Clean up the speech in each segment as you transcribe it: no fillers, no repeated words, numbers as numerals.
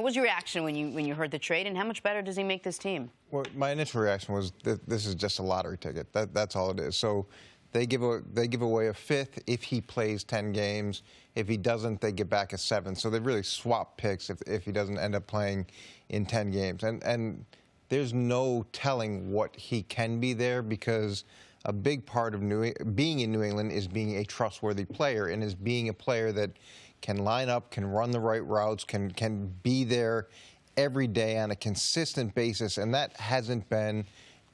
What was your reaction when you heard the trade, and how much better does he make this team? Well, my initial reaction was that this is just a lottery ticket. That's all it is. So they give away a fifth if he plays 10 games. If he doesn't, they get back a seventh. So they really swap picks if he doesn't end up playing in 10 games. And there's no telling what he can be there, because a big part of being in New England is being a trustworthy player, and is being a player that can line up, can run the right routes, can be there every day on a consistent basis, and that hasn't been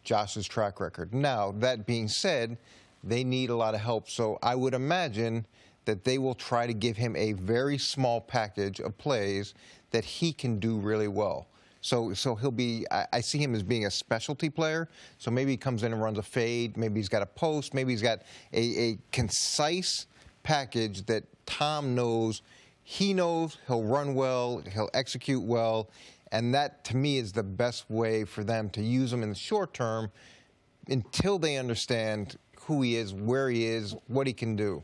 Josh's track record. Now, that being said, they need a lot of help, so I would imagine that they will try to give him a very small package of plays that he can do really well. So he'll be, I see him as being a specialty player, so maybe he comes in and runs a fade, maybe he's got a post, maybe he's got a concise package that Tom knows. He knows he'll run well, he'll execute well, and that, to me, is the best way for them to use him in the short term until they understand who he is, where he is, what he can do.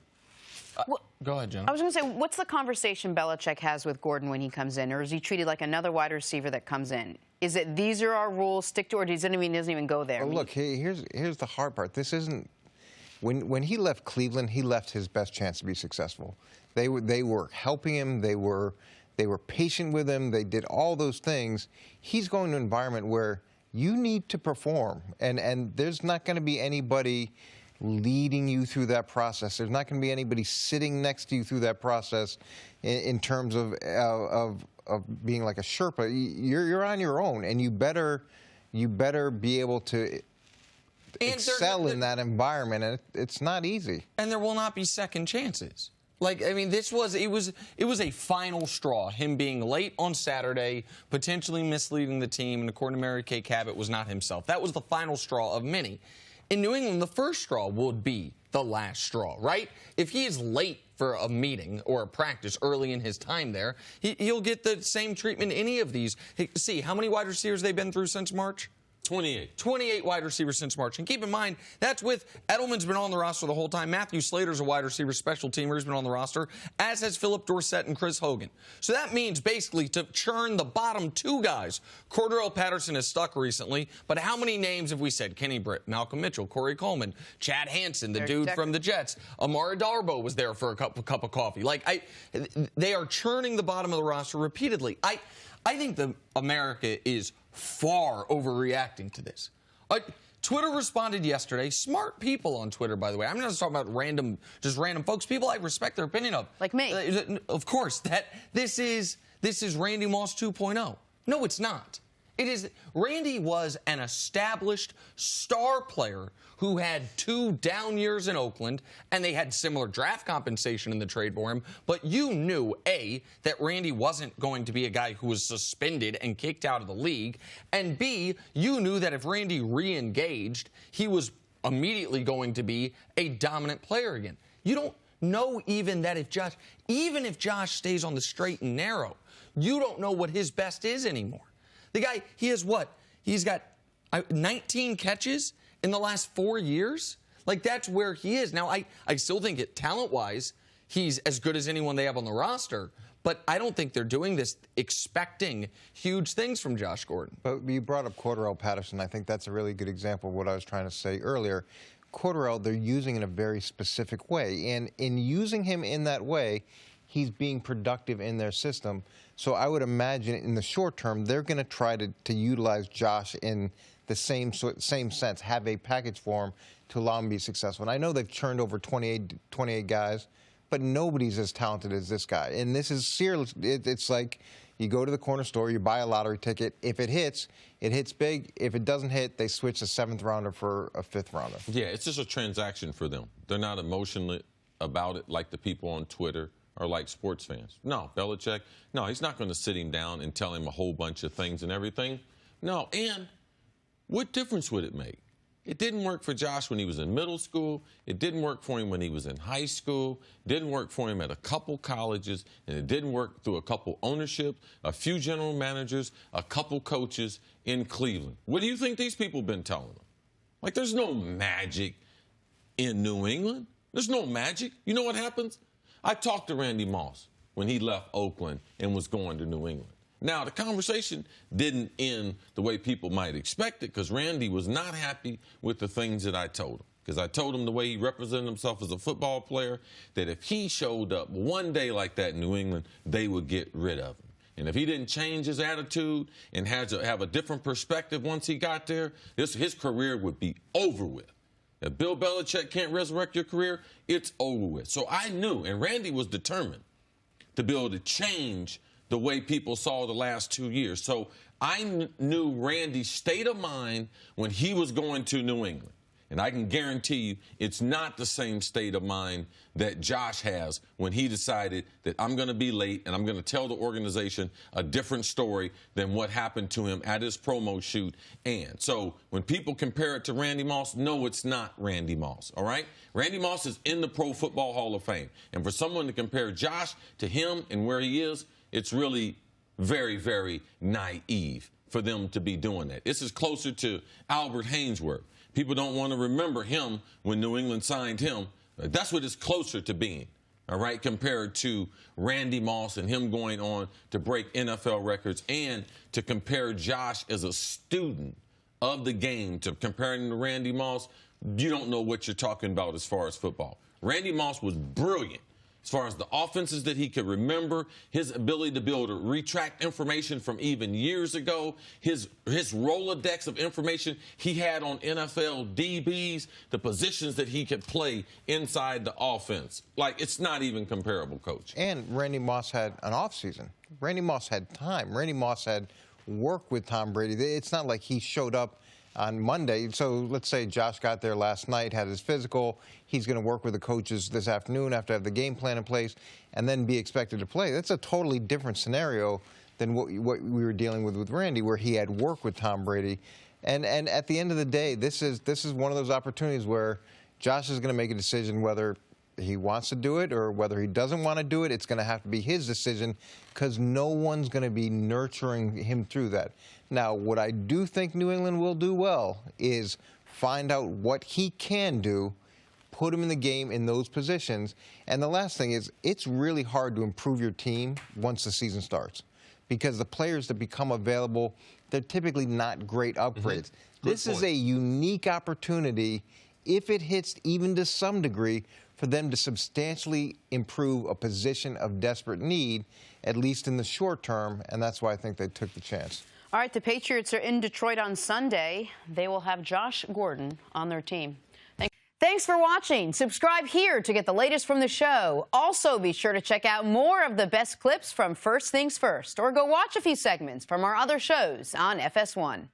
Go ahead, Jenna. I was going to say, what's the conversation Belichick has with Gordon when he comes in? Or is he treated like another wide receiver that comes in? Is it, these are our rules, stick to it, or doesn't even go there? Well, look, here's the hard part. This isn't... When he left Cleveland, he left his best chance to be successful. They were helping him. They were patient with him. They did all those things. He's going to an environment where you need to perform, and there's not going to be anybody leading you through that process. There's not going to be anybody sitting next to you through that process in terms of being like a Sherpa. You're on your own, and you better be able to excel in that environment, and it's not easy. And there will not be second chances. Like, I mean, it was a final straw, him being late on Saturday, potentially misleading the team, and according to Mary Kay Cabot, was not himself. That was the final straw of many. In New England, the first straw would be the last straw, right? If he is late for a meeting or a practice early in his time there, he'll get the same treatment any of these. Hey, see, how many wide receivers they've been through since March? 28 wide receivers since March. And keep in mind, that's with Edelman's been on the roster the whole time. Matthew Slater's a wide receiver special teamer. He's been on the roster, as has Philip Dorsett and Chris Hogan. So that means basically to churn the bottom two guys. Cordarrelle Patterson has stuck recently, but how many names have we said? Kenny Britt, Malcolm Mitchell, Corey Coleman, Chad Hansen, the dude from the Jets. Amara Darboh was there for a cup of coffee. Like, they are churning the bottom of the roster repeatedly. I think America is far overreacting to this. Twitter responded yesterday. Smart people on Twitter, by the way. I'm not just talking about random folks. People I respect their opinion of. Like me. Of course. That this is Randy Moss 2.0. No, it's not. It is. Randy was an established star player who had 2 down years in Oakland, and they had similar draft compensation in the trade for him. But you knew, A, that Randy wasn't going to be a guy who was suspended and kicked out of the league, and B, you knew that if Randy re-engaged, he was immediately going to be a dominant player again. You don't know even if Josh stays on the straight and narrow, you don't know what his best is anymore. The guy, he has what? He's got 19 catches in the last 4 years? Like, that's where he is. Now, I still think talent-wise, he's as good as anyone they have on the roster, but I don't think they're doing this expecting huge things from Josh Gordon. But you brought up Cordarrelle Patterson. I think that's a really good example of what I was trying to say earlier. Cordarrelle, they're using in a very specific way, and in using him in that way, he's being productive in their system. So I would imagine in the short term, they're going to try to utilize Josh in the same sense, have a package for him to allow him to be successful. And I know they've churned over 28 guys, but nobody's as talented as this guy. And this is serious. It's like you go to the corner store, you buy a lottery ticket. If it hits big. If it doesn't hit, they switch a 7th rounder for a 5th rounder. Yeah, it's just a transaction for them. They're not emotional about it like the people on Twitter or like sports fans. No, Belichick, no, he's not going to sit him down and tell him a whole bunch of things and everything. No, and what difference would it make? It didn't work for Josh when he was in middle school. It didn't work for him when he was in high school. It didn't work for him at a couple colleges. And it didn't work through a couple ownership, a few general managers, a couple coaches in Cleveland. What do you think these people have been telling him? Like, there's no magic in New England. There's no magic. You know what happens? I talked to Randy Moss when he left Oakland and was going to New England. Now, the conversation didn't end the way people might expect it, because Randy was not happy with the things that I told him. Because I told him the way he represented himself as a football player, that if he showed up one day like that in New England, they would get rid of him. And if he didn't change his attitude and have a different perspective once he got there, his career would be over with. If Bill Belichick can't resurrect your career, it's over with. So I knew, and Randy was determined to be able to change the way people saw the last 2 years. So I knew Randy's state of mind when he was going to New England. And I can guarantee you it's not the same state of mind that Josh has when he decided that I'm going to be late and I'm going to tell the organization a different story than what happened to him at his promo shoot. And so when people compare it to Randy Moss, no, it's not Randy Moss, all right? Randy Moss is in the Pro Football Hall of Fame. And for someone to compare Josh to him and where he is, it's really very, very naive for them to be doing that. This is closer to Albert Haynesworth. People don't want to remember him when New England signed him. That's what it's closer to being, all right, compared to Randy Moss and him going on to break NFL records, and to compare Josh as a student of the game to comparing him to Randy Moss. You don't know what you're talking about as far as football. Randy Moss was brilliant as far as the offenses that he could remember, his ability to be able to retract information from even years ago, his Rolodex of information he had on NFL DBs, the positions that he could play inside the offense. Like, it's not even comparable, Coach. And Randy Moss had an offseason. Randy Moss had time. Randy Moss had work with Tom Brady. It's not like he showed up on Monday. So let's say Josh got there last night, had his physical. He's going to work with the coaches this afternoon after have the game plan in place and then be expected to play. That's a totally different scenario than what we were dealing with Randy, where he had work with Tom Brady. And at the end of the day, this is one of those opportunities where Josh is going to make a decision whether he wants to do it or whether he doesn't want to do it. It's going to have to be his decision, because no one's going to be nurturing him through that. Now, what I do think New England will do well is find out what he can do, put him in the game in those positions. And the last thing is, it's really hard to improve your team once the season starts, because the players that become available, they're typically not great upgrades. This is a unique opportunity, if it hits even to some degree, for them to substantially improve a position of desperate need, at least in the short term, and that's why I think they took the chance. All right, the Patriots are in Detroit on Sunday. They will have Josh Gordon on their team. Thanks for watching. Subscribe here to get the latest from the show. Also, be sure to check out more of the best clips from First Things First, or go watch a few segments from our other shows on FS1.